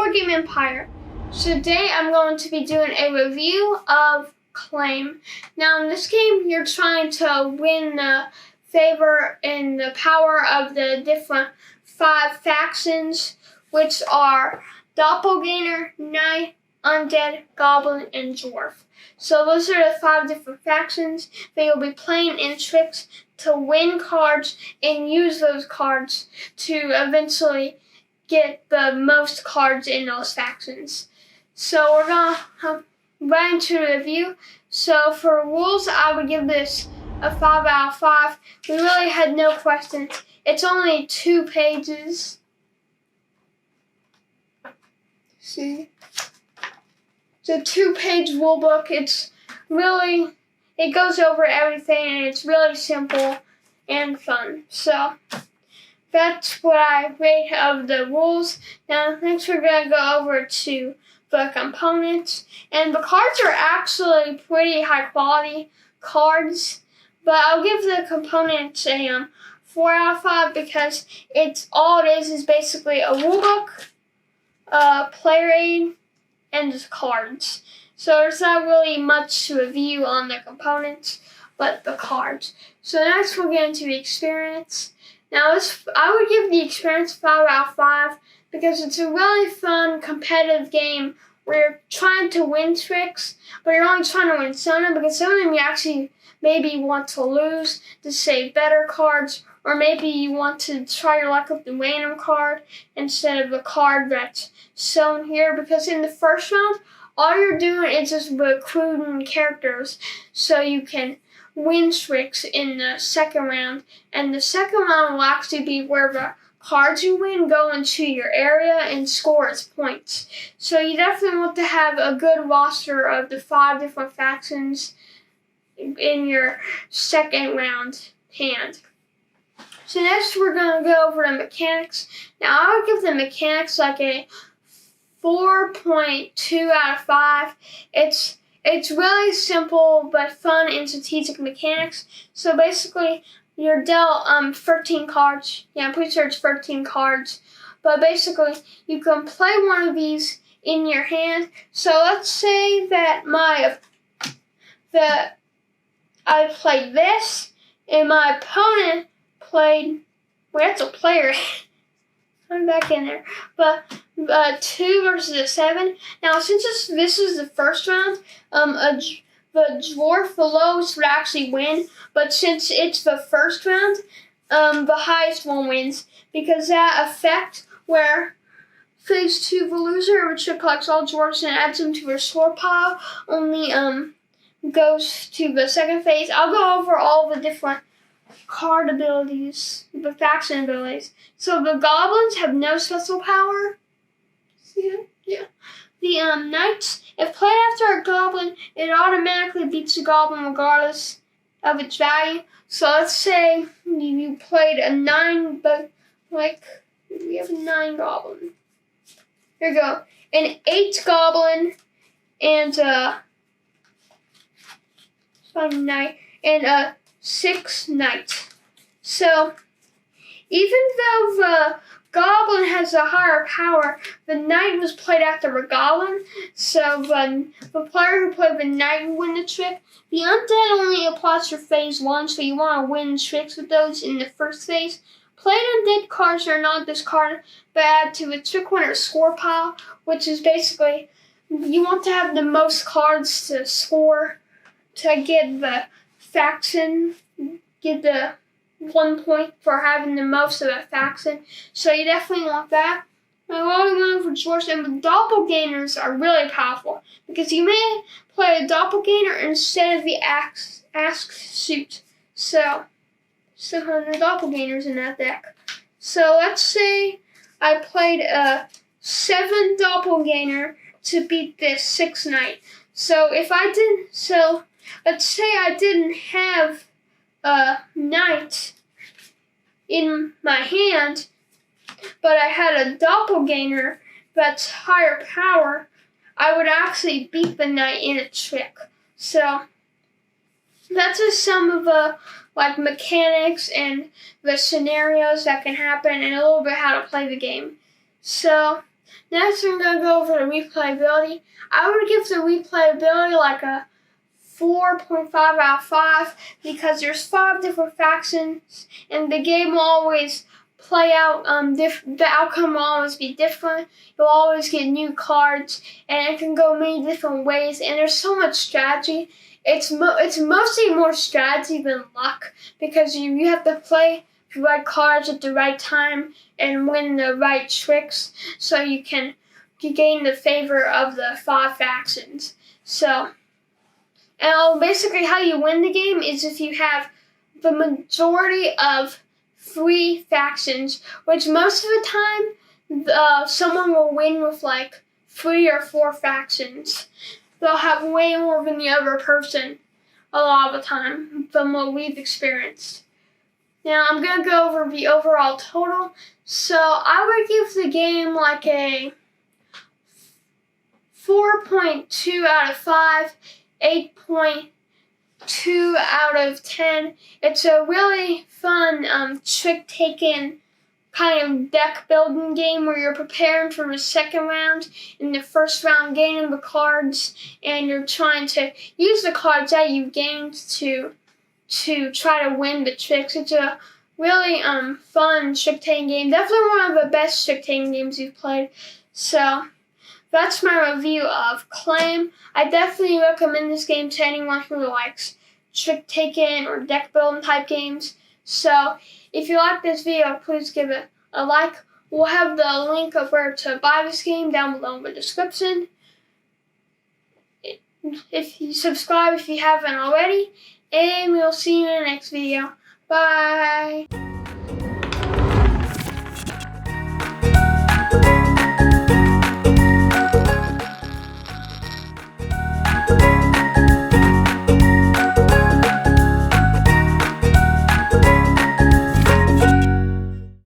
Board Game Empire. Today I'm going to be doing a review of Claim. Now in this game you're trying to win the favor and the power of the different 5 factions, which are Doppelganger, Knight, Undead, Goblin, and Dwarf. So those are the 5 different factions that you'll be playing in tricks to win cards and use those cards to eventually get the most cards in those factions. So we're gonna right into the review. So for rules, I would give this a 5 out of 5. We really had no questions. It's only 2 pages. See? It's a 2-page rule book. It goes over everything, and it's really simple and fun. So that's what I rate of the rules. Now next we're going to go over to the components. And the cards are actually pretty high quality cards, but I'll give the components a 4 out of 5 because all it is basically a rule book, player aid, and just cards. So there's not really much to review on the components, but the cards. So next we'll get into the experience. Now I would give the experience 5 out of 5 because it's a really fun, competitive game where you're trying to win tricks, but you're only trying to win some of them because some of them you actually maybe want to lose to save better cards, or maybe you want to try your luck with the random card instead of the card that's shown here, because in the first round, all you're doing is just recruiting characters so you can win tricks in the second round. And the second round will actually be where the cards you win go into your area and score as points. So you definitely want to have a good roster of the 5 different factions in your second round hand. So next we're going to go over the mechanics. Now I would give the mechanics like a 4.2 out of 5. It's really simple but fun and strategic mechanics. So basically you're dealt 13 cards. Yeah, I'm pretty sure it's 13 cards. But basically you can play one of these in your hand. So let's say that I played this and my opponent played, well, that's a player. I'm back in there. But 2 versus a 7. Now, since this is the first round, the dwarf, the lowest would actually win. But since it's the first round, the highest one wins, because that effect where phase 2 the loser, which collects all dwarfs and adds them to their score pile, only goes to the second phase. I'll go over all the different card abilities, the faction abilities. So the goblins have no special power. See that? Yeah. The knights, if played after a goblin, it automatically beats the goblin regardless of its value. So let's say you played a 9, but we have a 9 goblin. Here we go. An 8 goblin and a 6 knight. So even though the goblin has a higher power, the knight was played after a goblin, so the player who played the knight will win the trick. The undead only applies for phase 1, so you want to win tricks with those in the first phase. Played undead cards are not discarded, but add to the trick winner's score pile, which is basically you want to have the most cards to score to get the faction, get the 1 point for having the most of a faction. So you definitely want that. I already went over dwarfs, and the doppelgangers are really powerful because you may play a doppelganger instead of the axe suit. So still have the doppelgangers in that deck. So let's say I played a 7 doppelganger to beat this 6 knight. So let's say I didn't have a knight in my hand, but I had a doppelganger that's higher power, I would actually beat the knight in a trick. So that's just some of the mechanics and the scenarios that can happen and a little bit how to play the game. So Next, we're going to go over the replayability. I would give the replayability like a 4.5 out of 5 because there's 5 different factions and the game will always play out, the outcome will always be different. You'll always get new cards and it can go many different ways and there's so much strategy. It's mostly more strategy than luck because you have to play the right cards at the right time and win the right tricks so you gain the favor of the 5 factions. So, and basically how you win the game is if you have the majority of 3 factions, which most of the time someone will win with like 3 or 4 factions. They'll have way more than the other person a lot of the time from what we've experienced. Now I'm going to go over the overall total. So I would give the game like a 4.2 out of 5, 8.2 out of 10. It's a really fun trick-taking kind of deck-building game where you're preparing for the second round. In the first round, gaining the cards, and you're trying to use the cards that you've gained to try to win the tricks. It's a really fun trick-taking game. Definitely one of the best trick-taking games you've played. So that's my review of Claim. I definitely recommend this game to anyone who likes trick-taking or deck-building type games. So if you like this video, please give it a like. We'll have the link of where to buy this game down below in the description. If you subscribe if you haven't already, and we'll see you in the next video. Bye!